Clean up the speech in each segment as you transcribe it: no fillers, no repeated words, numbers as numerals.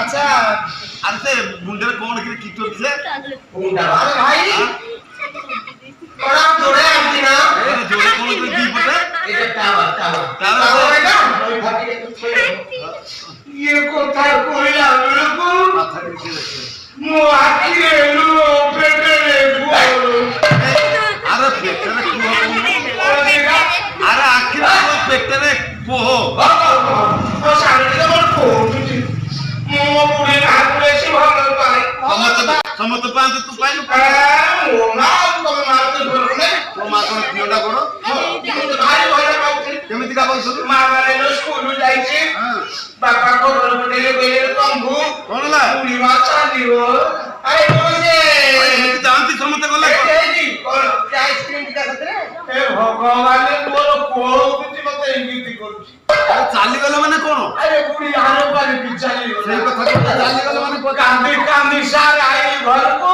अच्छा अरे मुंडे कौन की तो दिले मुंडा अरे भाई बड़ा जोड़े आदमी ना अरे जोड़े कौन की पता ये टावर है ना ये को था कोई ना को माथा नीचे रखे मो आखिर लो बेटे बोल अरे बेटे ने क्यों अरे आखिर तो बेटे ने पोहो ओ सारे तो बोल पोहो मो बुढ़े ना बुढ़े से भाग पाए समत पांच तू पाइलु ओ ना तो मारते बोलने तो मां को पियोडा करो भाई भाई केमिति का बोल सुन मां वाले नो स्कूल जाई छी बापा को घर पटेले बेले कंभू कोनला बुढ़ी मां चाली हो अरे बोले जानती समत गला जी कोन आइसक्रीम का खतरे ए भगवान मोर कोळ कुची मते इंगिति करूची अरे चाली गला माने कोन अरे बुढ़ी हारो पाली पिचाली से कथा चाली गला माने कांदी कांदी सार आई घर को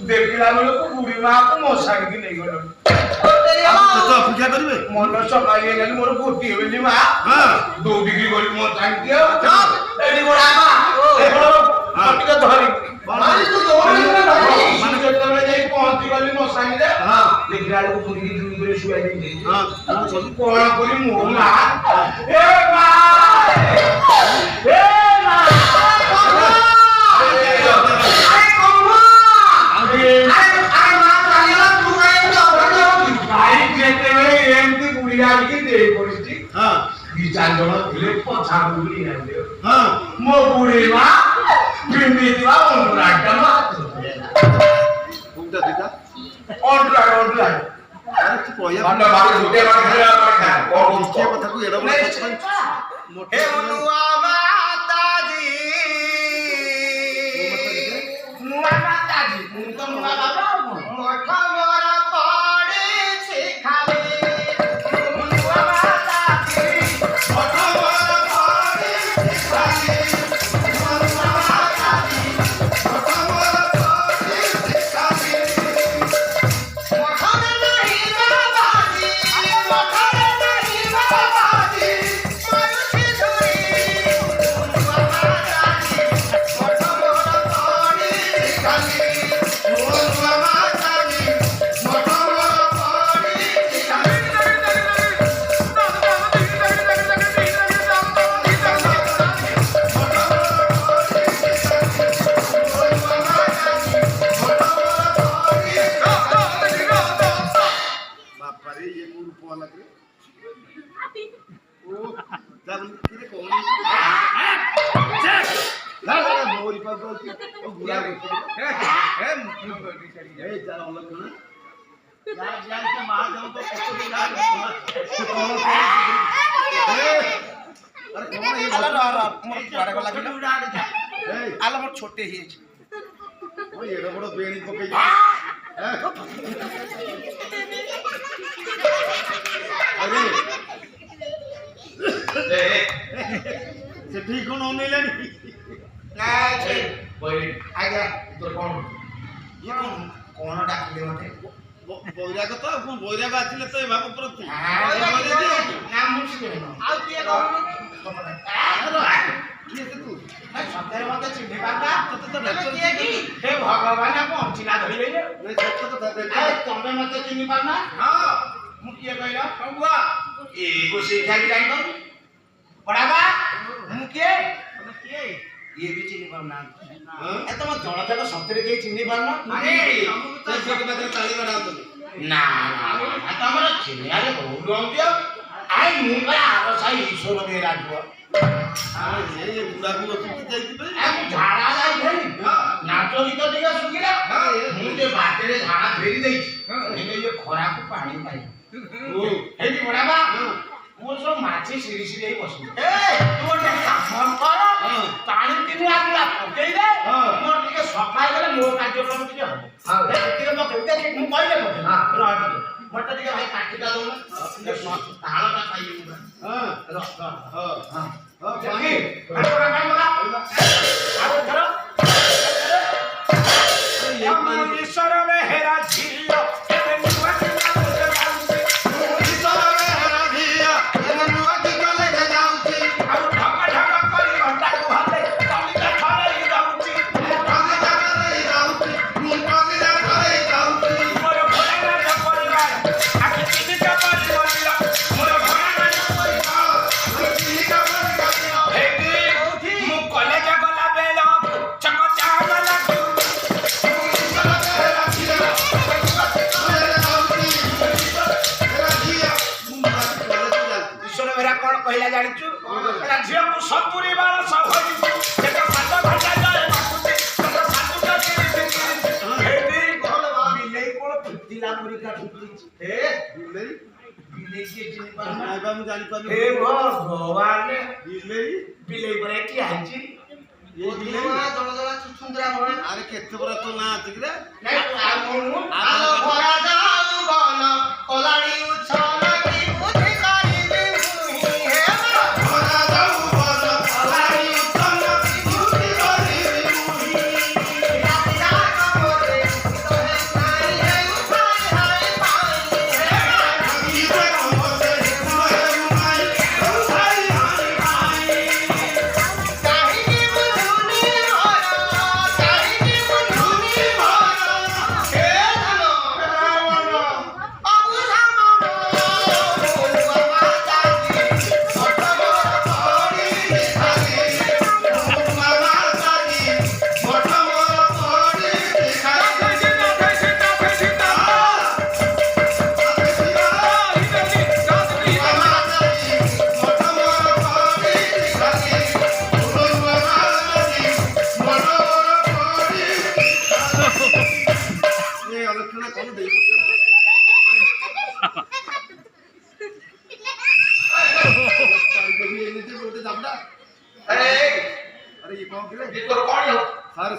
देखला बेले को बुढ़ी मां को मोसाड़ी की नहीं गलो तो अपेक्षा करिवे मन सकाई गेली मोर गोटी बेली मां हां दौड़ी की गली मोर टाइम दियो एडी गोड़ा मां ए बड़ो कटिका धरी मारी तो दौड़ी ना माने जेतले जाई पहुंची गली मोसाड़ी रे हां देखला को बुढ़ी की दूर करे सुआई दे हां कोन कोली मोला ए मां ए मां मो बुढ़ी मां बिंदी दिवा ओंडराटा मां उंटा दिता ओंडरा अरे तू कोया बंदा बारे छोटे बारे खेला खा और इसके कथा को एडा बोले हे मनुआ माताजी मुआ माताजी मुन तो मुआ बाबा मोठा मोरा पड़े छे खाले मनुआ माताजी मोठा मोरा पड़े छे खाले मनुआ माताजी मोठा मोरा पड़े छे खाले मोठा नहीं बाबाजी मोठा नहीं बाबाजी मारुति धोरी मनुआ माताजी मोठा मोरा पड़े छे खाले मनुआ माताजी मोठा मोरा पड़े छे खाले बापा रे ये को रूप वाला के ओ जब किरे कोन ला मोरी पर तो ओ गुरा के हे ए जा अलग ना यार यार से मार जाऊं तो कुछ भी ना कौन अरे कौन ये मोर बड़ा को लागे ए आला मोर छोटे ही ओ ये बड़ो बेणी को पे अरे से ठीक कोन होने लेनी ना छे बोल आगे तो कौन ये कौन डाकिले मते बोइरा को तो कोन बोइरा का आथिले तो बाप प्रति नाम मुछले आ किए कौन किए तू ना सत्तर मते चिन्हे बाबा तो किए की हे भगवान को चिना धरि लेले नहीं सत्य तो धरे ए तमे मते चिन्हि पाना हां मु किए कहला बबुआ ए को शिक्षा की जाई कर पढ़ाबा मु किए ये भी चिन्हि पाना ए तुम जण तक सत्य के चिन्हि पाना अरे तो से के बदले ताली बड़ा तो ना ना तमर चिन्हि आले बहुत दियो आई मु का आरसाई ईश्वर में राजो हां ये बुढ़ा को सुति जाई बे आ झाड़ा लाई फेरी नाचो गीत दिगा सुकिरा मु जे बाटे रे झाड़ा फेरी देई ये खरा को पानी पाई ओ हेदी बड़ाबा मोर सब माछी सिरी सिरी बसु ए तू ओटे काम कर पानी तिनी आगला पकई दे मोर टिके सफाई गले ମୋ କାର୍ଯ୍ୟକ୍ରମ ଟିକେ ହବ ଟିକେ ପକେଇବି ମୁଁ କହିଲେ ପକେଇବି ରହ ଟିକେ ମତେ ଟିକେ ଭାଇ କାଠିଟା ଦଉନ ତାଳଟା ଖାଇବି ଈଶ୍ୱର ହେରା ଝିଅ କହିଲା ଜାଣିଛୁ ଝିଅକୁ ସତୁରି ବର୍ଷ ହୋଇଛି ବିଲେଇ କଣ ଫୁଟିଲା ପରିକା ଫୁଟିଛି ବିଲେଇ ପରେ ଏଠି ଆଇଛି ଆରେ କେତେ ବড় তো না আছে রে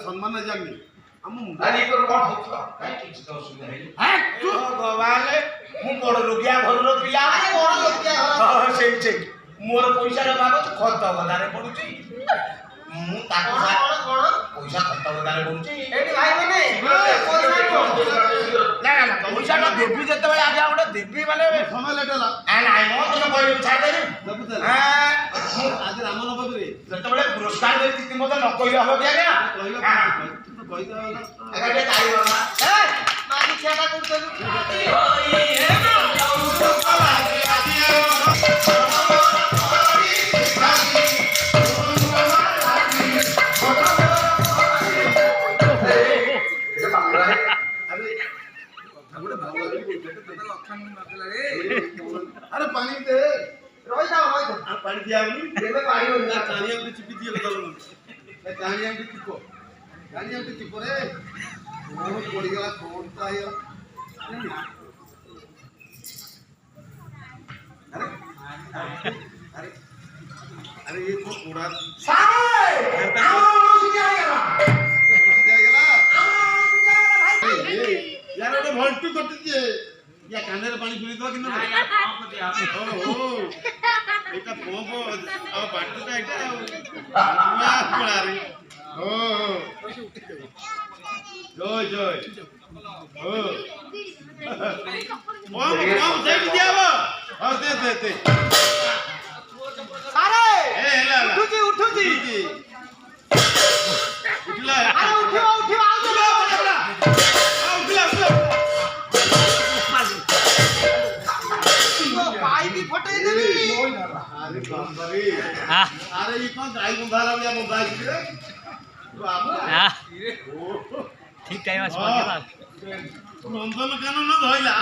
সম্মান জানি ମୁଁ ବଡ ରୋଗିଆ ଘରର ପିଲା ମୋର ପଇସାର ଭାବ ଖତ ଗଦାରେ ପଡୁଛି ମୁଁ ତାକୁ ପଇସା ଖତ ଗଦାରେ ପଡୁଛି ପଇସାଟା ଦେବି ଯେତେବେଳେ ଆଜ୍ଞା ଗୋଟେ ଦେବି ମାନେ ନାଇଁ ମୋ ତୋର କହିବି ଛାଡ଼ିଦେବି ଯେତେବେଳେ ପୁରସ୍କାର ଦେବି ମତେ ନ କହିଲେ ହବ କି ଆଜ୍ଞା अरे पानी दे पानी दिया कहानी चिपी दिए कहानी चिपो रे पड़गला कौन अरे अरे ये तो पूरा यार ଗୋଟେ ଭଲ୍ଟୁ କଟିଛି या कांदे पानी पी दो कि ना ओ एटा पंप आ बाटटा एटा ना पड़ा रे ओ जय जय ओ पंप दे दियाबो हां दे अरे ए हेला उठू जी उठला अरे उठियो फटे देवी अरे बाबरी अरे ये कौन गाय बंधारा या बंधा रे बाबा ठीक टाइम आस पहुंचला नंदन कानन न धइला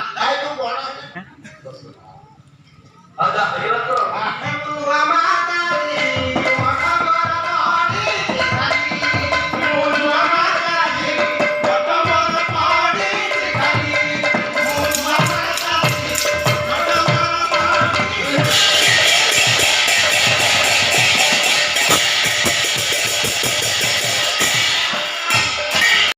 आजा हेरा तो रामा